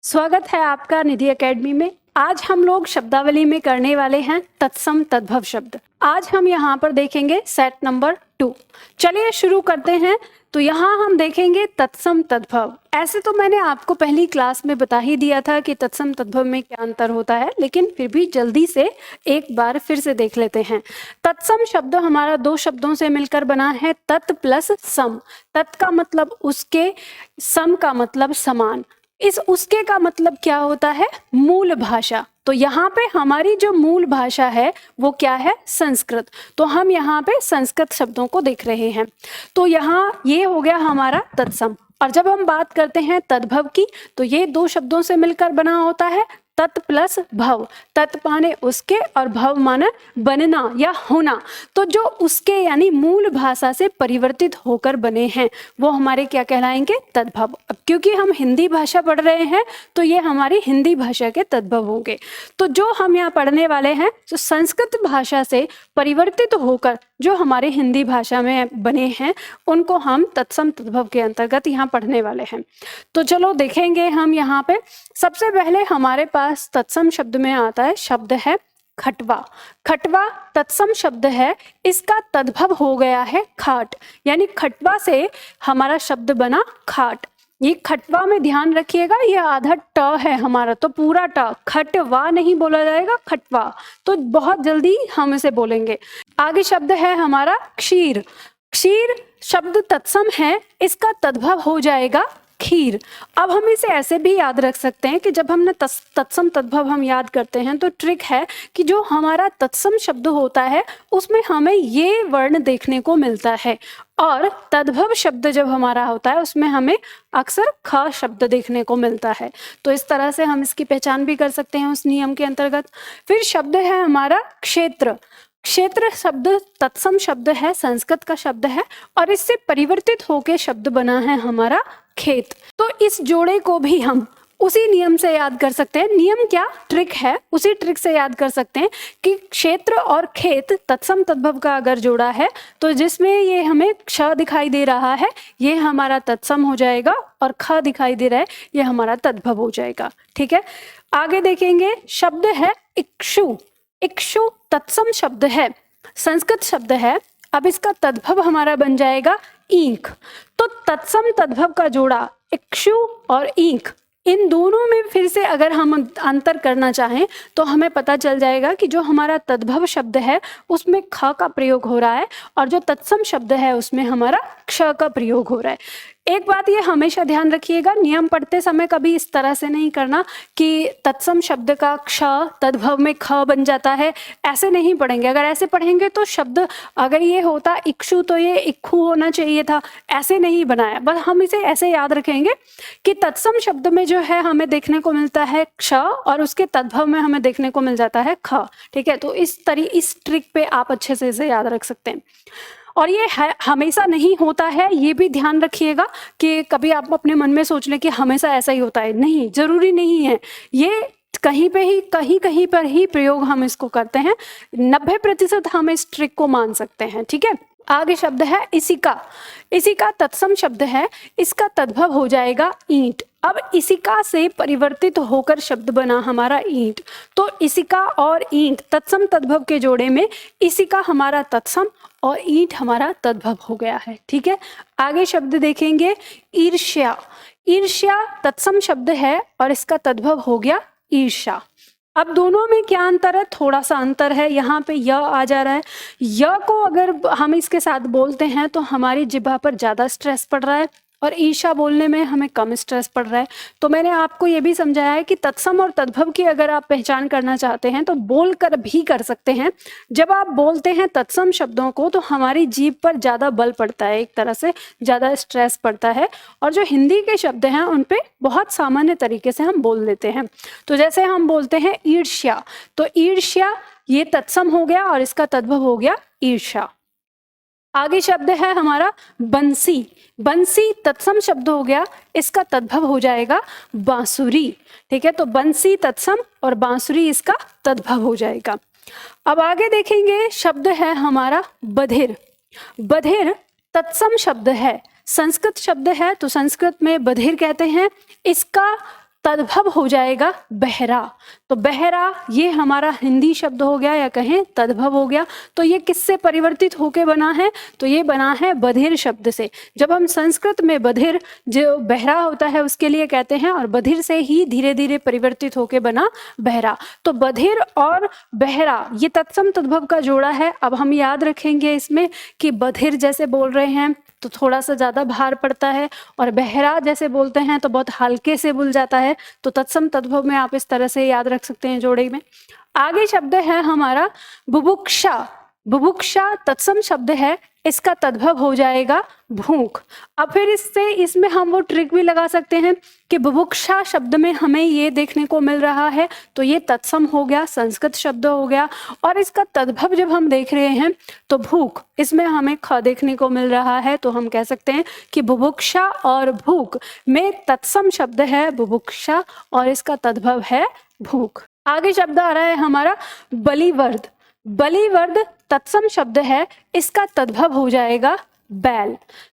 स्वागत है आपका निधि एकेडमी में। आज हम लोग शब्दावली में करने वाले हैं तत्सम तद्भव शब्द। आज हम यहाँ पर देखेंगे सेट नंबर 2। चलिए शुरू करते हैं। तो यहाँ हम देखेंगे तत्सम तद्भव। ऐसे तो मैंने आपको पहली क्लास में बता ही दिया था कि तत्सम तद्भव में क्या अंतर होता है, लेकिन फिर भी जल्दी से एक बार फिर से देख लेते हैं। तत्सम शब्द हमारा दो शब्दों से मिलकर बना है, तत् प्लस सम। तत् का मतलब उसके, सम का मतलब समान। इस उसके का मतलब क्या होता है? मूल भाषा। तो यहाँ पे हमारी जो मूल भाषा है वो क्या है? संस्कृत। तो हम यहाँ पे संस्कृत शब्दों को देख रहे हैं। तो यहाँ ये हो गया हमारा तत्सम। और जब हम बात करते हैं तद्भव की, तो ये दो शब्दों से मिलकर बना होता है, तत् प्लस भव। तत् माने उसके और भव माने बनना या होना। तो जो उसके यानी मूल भाषा से परिवर्तित होकर बने हैं वो हमारे क्या कहलाएंगे? तद्भव। अब क्योंकि हम हिंदी भाषा पढ़ रहे हैं तो ये हमारी हिंदी भाषा के तद्भव होंगे। तो जो हम यहाँ पढ़ने वाले हैं जो संस्कृत भाषा से परिवर्तित होकर जो हमारे हिंदी भाषा में बने हैं उनको हम तत्सम तद्भव के अंतर्गत यहाँ पढ़ने वाले हैं। तो चलो देखेंगे हम यहाँ पे। सबसे पहले हमारे पास तत्सम शब्द में आता है, शब्द है खटवा। खटवा तत्सम शब्द है, इसका तद्भव हो गया है खाट। यानी खटवा से हमारा शब्द बना खाट। ये खटवा में ध्यान रखिएगा, ये आधा ट है हमारा, तो पूरा ट, खटवा नहीं बोला जाएगा, खटवा। तो बहुत जल्दी हम इसे बोलेंगे। आगे शब्द है हमारा क्षीर। क्षीर शब्द तत्सम है, इसका तद्भव हो जाएगा खीर। अब हम इसे ऐसे भी याद रख सकते हैं कि जब हमने तत्सम तद्भव हम याद करते हैं तो ट्रिक है कि जो हमारा तत्सम शब्द होता है उसमें हमें ये वर्ण देखने को मिलता है, और तद्भव शब्द जब हमारा होता है उसमें हमें अक्सर ख शब्द देखने को मिलता है। तो इस तरह से हम इसकी पहचान भी कर सकते हैं उस नियम के अंतर्गत। फिर शब्द है हमारा क्षेत्र। क्षेत्र शब्द तत्सम शब्द है, संस्कृत का शब्द है, और इससे परिवर्तित होकर शब्द बना है हमारा खेत। तो इस जोड़े को भी हम उसी नियम से याद कर सकते हैं। नियम क्या, ट्रिक है, उसी ट्रिक से याद कर सकते हैं कि क्षेत्र और खेत तत्सम तद्भव का अगर जोड़ा है तो जिसमें ये हमें क्ष दिखाई दे रहा है ये हमारा तत्सम हो जाएगा, और ख दिखाई दे रहा है ये हमारा तद्भव हो जाएगा। ठीक है, आगे देखेंगे। शब्द है इक्षु। इक्षु तत्सम शब्द है, संस्कृत शब्द है। अब इसका तद्भव हमारा बन जाएगा ईंख। तो तत्सम तद्भव का जोड़ा इक्षु और ईंख, इन दोनों में फिर से अगर हम अंतर करना चाहें तो हमें पता चल जाएगा कि जो हमारा तद्भव शब्द है उसमें ख का प्रयोग हो रहा है, और जो तत्सम शब्द है उसमें हमारा क्ष का प्रयोग हो रहा है। एक बात ये हमेशा ध्यान रखिएगा, नियम पढ़ते समय कभी इस तरह से नहीं करना कि तत्सम शब्द का क्ष तद्भव में ख बन जाता है, ऐसे नहीं पढ़ेंगे। अगर ऐसे पढ़ेंगे तो शब्द, अगर ये होता इक्षु तो ये इक्खु होना चाहिए था, ऐसे नहीं बनाया। बस हम इसे ऐसे याद रखेंगे कि तत्सम शब्द में जो है हमें देखने को मिलता है क्ष, और उसके तद्भव में हमें देखने को मिल जाता है ख। ठीक है, तो इस ट्रिक पे आप अच्छे से इसे याद रख सकते हैं। और ये हमेशा नहीं होता है, ये भी ध्यान रखिएगा कि कभी आप अपने मन में सोच लें कि हमेशा ऐसा ही होता है। नहीं, जरूरी नहीं है। ये कहीं पे ही कहीं कहीं पर ही प्रयोग हम इसको करते हैं। 90% हम इस ट्रिक को मान सकते हैं। ठीक है, आगे शब्द है इसिका। इसिका तत्सम शब्द है, इसका तद्भव हो जाएगा ईंट। अब इसिका से परिवर्तित होकर शब्द बना हमारा ईंट। तो इसिका और ईंट तत्सम तद्भव के जोड़े में इसिका हमारा तत्सम और ईंट हमारा तद्भव हो गया है। ठीक है, आगे शब्द देखेंगे ईर्ष्या। ईर्ष्या तत्सम शब्द है और इसका तद्भव हो गया ईर्ष्या। अब दोनों में क्या अंतर है? थोड़ा सा अंतर है, यहाँ पे य आ जा रहा है। य को अगर हम इसके साथ बोलते हैं तो हमारी जिह्वा पर ज्यादा स्ट्रेस पड़ रहा है, और ईर्ष्या बोलने में हमें कम स्ट्रेस पड़ रहा है। तो मैंने आपको ये भी समझाया है कि तत्सम और तद्भव की अगर आप पहचान करना चाहते हैं तो बोल कर भी कर सकते हैं। जब आप बोलते हैं तत्सम शब्दों को तो हमारी जीभ पर ज्यादा बल पड़ता है, एक तरह से ज्यादा स्ट्रेस पड़ता है, और जो हिंदी के शब्द हैं उन पे बहुत सामान्य तरीके से हम बोल लेते हैं। तो जैसे हम बोलते हैं ईर्ष्या, तो ईर्ष्या ये तत्सम हो गया और इसका तद्भव हो गया ईर्ष्या। आगे शब्द है हमारा बंसी। बंसी तत्सम शब्द हो गया, इसका तद्भव हो जाएगा बांसुरी। ठीक है, तो बंसी तत्सम और बांसुरी इसका तद्भव हो जाएगा। अब आगे देखेंगे, शब्द है हमारा बधिर। बधिर तत्सम शब्द है, संस्कृत शब्द है, तो संस्कृत में बधिर कहते हैं। इसका तद्भव हो जाएगा बहरा। तो बहरा ये हमारा हिंदी शब्द हो गया या कहें तद्भव हो गया। तो ये किससे परिवर्तित होके बना है? तो ये बना है बधिर शब्द से। जब हम संस्कृत में बधिर जो बहरा होता है उसके लिए कहते हैं, और बधिर से ही धीरे धीरे परिवर्तित होके बना बहरा। तो बधिर और बहरा ये तत्सम तद्भव का जोड़ा है। अब हम याद रखेंगे इसमें कि बधिर जैसे बोल रहे हैं तो थोड़ा सा ज्यादा भार पड़ता है, और बहरा जैसे बोलते हैं तो बहुत हल्के से बुल जाता है। तो तत्सम तद्भव में आप इस तरह से याद रख सकते हैं जोड़े में। आगे शब्द है हमारा बुभुक्षा। बुभुक्षा तत्सम शब्द है, इसका तद्भव हो जाएगा भूख। अब फिर इसमें हम वो ट्रिक भी लगा सकते हैं कि बुभुक्षा शब्द में हमें ये देखने को मिल रहा है, तो ये तत्सम हो गया, संस्कृत शब्द हो गया, और इसका तद्भव जब हम देख रहे हैं तो भूख, इसमें हमें ख देखने को मिल रहा है। तो हम कह सकते हैं कि बुभुक्षा और भूख में तत्सम शब्द है बुभुक्षा, और इसका तद्भव है भूख। आगे शब्द आ रहा है हमारा बलिवर्द। बलिवर्द तत्सम शब्द है, इसका तद्भव हो जाएगा बैल।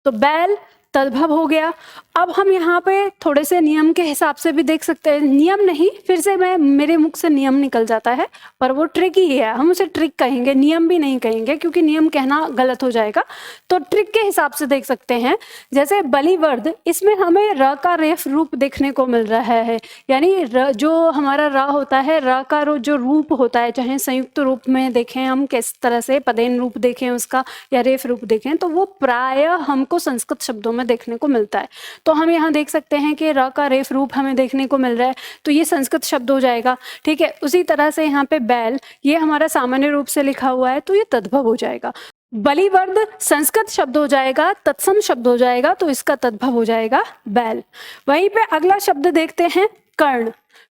तो बैल तद्भव हो गया। अब हम यहाँ पे थोड़े से नियम के हिसाब से भी देख सकते हैं, नियम नहीं, फिर से मेरे मुख से नियम निकल जाता है, पर वो ट्रिक ही है, हम उसे ट्रिक कहेंगे, नियम भी नहीं कहेंगे क्योंकि नियम कहना गलत हो जाएगा। तो ट्रिक के हिसाब से देख सकते हैं। जैसे बलिवर्द, इसमें हमें र का रेफ रूप देखने को मिल रहा है, यानी जो हमारा र होता है, र का जो रूप होता है, चाहे संयुक्त रूप में देखें हम, किस तरह से पदेन रूप देखें उसका या रेफ रूप देखें, तो वो प्राय हमको संस्कृत शब्दों में देखने को मिलता है। तो हम यहाँ देख सकते हैं कि र का रेफ रूप हमें देखने को मिल रहा है, तो ये संस्कृत शब्द हो जाएगा। ठीक है, उसी तरह से यहाँ पे बैल, ये हमारा सामान्य रूप से लिखा हुआ है, तो ये तद्भव हो जाएगा। बलिवर्द संस्कृत शब्द हो जाएगा, तत्सम शब्द हो जाएगा, तो इसका तद्भव हो जाएगा बैल। वहीं पे अगला शब्द देखते हैं कर्ण।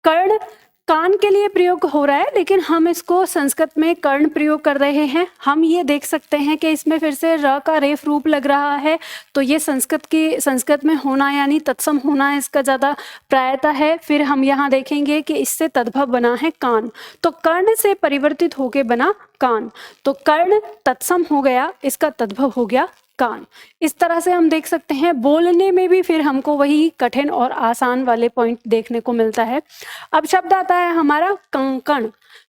कर्ण कान के लिए प्रयोग हो रहा है, लेकिन हम इसको संस्कृत में कर्ण प्रयोग कर रहे हैं। हम ये देख सकते हैं कि इसमें फिर से र का रेफ रूप लग रहा है, तो ये संस्कृत में होना यानी तत्सम होना इसका ज़्यादा प्रायता है। फिर हम यहाँ देखेंगे कि इससे तद्भव बना है कान, तो कर्ण से परिवर्तित होके बना कान, तो कर्ण तत्सम हो गया, इसका तद्भव हो गया कान। इस तरह से हम देख सकते हैं। बोलने में भी फिर हमको वही कठिन और आसान वाले पॉइंट देखने को मिलता है। अब शब्द आता है हमारा कंकण।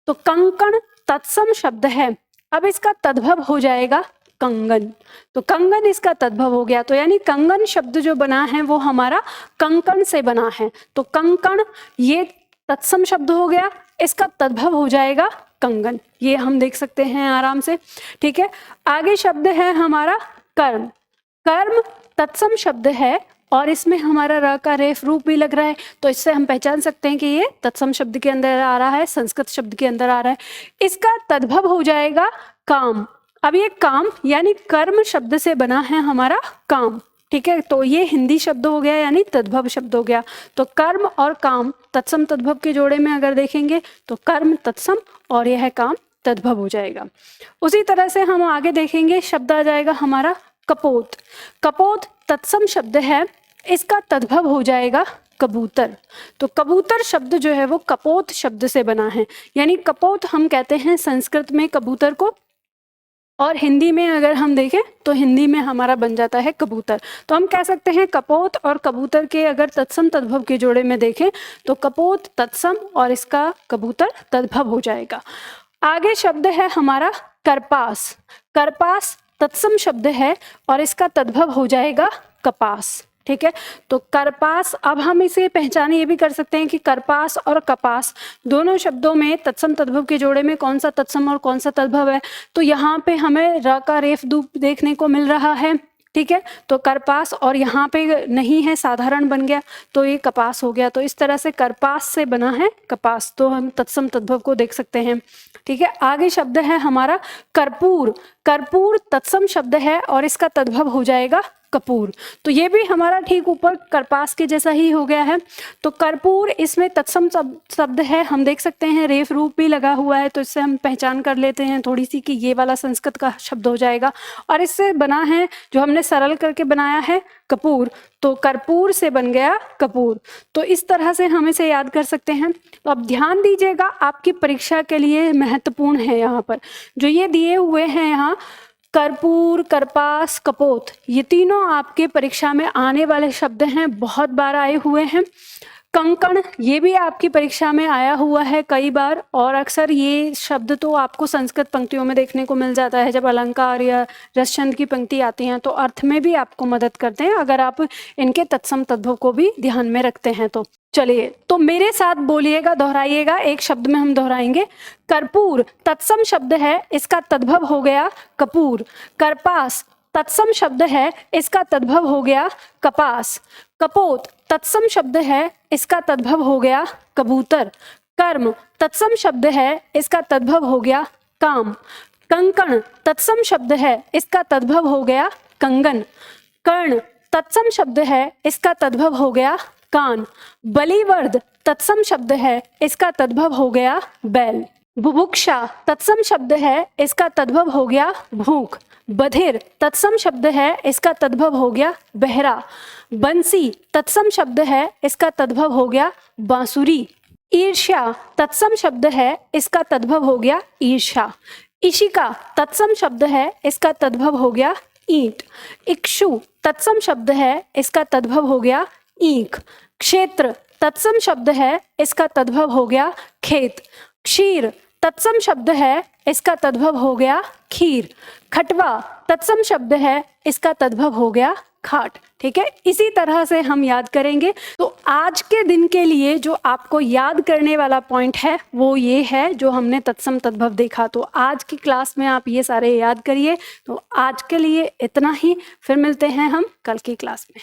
तो कंकण तत्सम शब्द है, अब इसका तद्भव हो जाएगा कंगन। तो कंगन इसका तद्भव हो गया, तो यानी कंगन शब्द जो बना है वो हमारा कंकण से बना है। तो कंकण ये तत्सम शब्द हो गया, इसका तद्भव हो जाएगा कंगन। ये हम देख सकते हैं आराम से। ठीक है, आगे शब्द है हमारा कर्म। कर्म तत्सम शब्द है, और इसमें हमारा र का रेफ रूप भी लग रहा है, तो इससे हम पहचान सकते हैं कि ये तत्सम शब्द के अंदर आ रहा है, संस्कृत शब्द के अंदर आ रहा है। इसका तद्भव हो जाएगा काम। अब ये काम यानी कर्म शब्द से बना है हमारा काम। ठीक है, तो ये हिंदी शब्द हो गया यानी तद्भव शब्द हो गया। तो कर्म और काम तत्सम तद्भव के जोड़े में अगर देखेंगे तो कर्म तत्सम और यह काम तद्भव हो जाएगा। उसी तरह से हम आगे देखेंगे, शब्द आ जाएगा हमारा कपोत। कपोत तत्सम शब्द है, इसका तद्भव हो जाएगा कबूतर। तो कबूतर शब्द जो है वो कपोत शब्द से बना है, यानी कपोत हम कहते हैं संस्कृत में कबूतर को, और हिंदी में अगर हम देखें तो हिंदी में हमारा बन जाता है कबूतर। तो हम कह सकते हैं कपोत और कबूतर के अगर तत्सम तद्भव के जोड़े में देखें तो कपोत तत्सम और इसका कबूतर तद्भव हो जाएगा। आगे शब्द है हमारा करपास। करपास तत्सम शब्द है और इसका तद्भव हो जाएगा कपास। ठीक है, तो करपास, अब हम इसे पहचान ये भी कर सकते हैं कि करपास और कपास दोनों शब्दों में तत्सम तद्भव के जोड़े में कौन सा तत्सम और कौन सा तद्भव है। तो यहाँ पे हमें र का रेफ दूप देखने को मिल रहा है। ठीक है, तो करपास, और यहाँ पे नहीं है, साधारण बन गया, तो ये कपास हो गया। तो इस तरह से करपास से बना है कपास, तो हम तत्सम तद्भव को देख सकते हैं। ठीक है, आगे शब्द है हमारा कर्पूर। कर्पूर तत्सम शब्द है और इसका तद्भव हो जाएगा कपूर। तो ये भी हमारा ठीक ऊपर करपास के जैसा ही हो गया है। तो कर्पूर इसमें तत्सम शब्द है, हम देख सकते हैं रेफ रूप भी लगा हुआ है, तो इससे हम पहचान कर लेते हैं थोड़ी सी कि ये वाला संस्कृत का शब्द हो जाएगा। और इससे बना है, जो हमने सरल करके बनाया है कपूर, तो कर्पूर से बन गया कपूर। तो इस तरह से हम इसे याद कर सकते हैं। तो अब ध्यान दीजिएगा, आपकी परीक्षा के लिए महत्वपूर्ण है यहाँ पर जो ये दिए हुए हैं, यहाँ कर्पूर, करपास, कपोत, ये तीनों आपके परीक्षा में आने वाले शब्द हैं, बहुत बार आए हुए हैं। कंकण, ये भी आपकी परीक्षा में आया हुआ है कई बार, और अक्सर ये शब्द तो आपको संस्कृत पंक्तियों में देखने को मिल जाता है। जब अलंकार या रसछंद की पंक्ति आती हैं तो अर्थ में भी आपको मदद करते हैं, अगर आप इनके तत्सम तद्भव को भी ध्यान में रखते हैं तो। चलिए, तो मेरे साथ बोलिएगा, दोहराइएगा, एक शब्द में हम दोहराएंगे। कर्पूर तत्सम शब्द है, इसका तद्भव हो गया कपूर। करपास तत्सम शब्द है, इसका तद्भव हो गया कपास। कपोत तत्सम शब्द है, इसका तद्भव हो गया कबूतर। कर्म तत्सम शब्द है, इसका तद्भव हो गया काम। कंकण तत्सम शब्द है, इसका तद्भव हो गया कंगन। कर्ण तत्सम शब्द है, इसका तद्भव हो गया कान। बलिवर्द तत्सम शब्द है, इसका तद्भव हो गया बैल। बुभुक्षा तत्सम शब्द है, इसका तद्भव हो गया भूख। बधिर तत्सम शब्द है, इसका तद्भव हो गया बहरा। बंसी तत्सम शब्द है, इसका तद्भव हो गया बांसुरी। ईर्ष्या तत्सम शब्द है, इसका तद्भव हो गया ईर्ष्या। इशिका तत्सम शब्द है, इसका तद्भव हो गया ईंट। इक्षु तत्सम शब्द है, इसका तद्भव हो गया ईंख। क्षेत्र तत्सम शब्द है, इसका तद्भव हो गया खेत। क्षीर तत्सम शब्द है, इसका तद्भव हो गया खीर। खटवा तत्सम शब्द है, इसका तद्भव हो गया खाट। ठीक है, इसी तरह से हम याद करेंगे। तो आज के दिन के लिए जो आपको याद करने वाला पॉइंट है वो ये है, जो हमने तत्सम तद्भव देखा। तो आज की क्लास में आप ये सारे याद करिए। तो आज के लिए इतना ही, फिर मिलते हैं हम कल की क्लास में।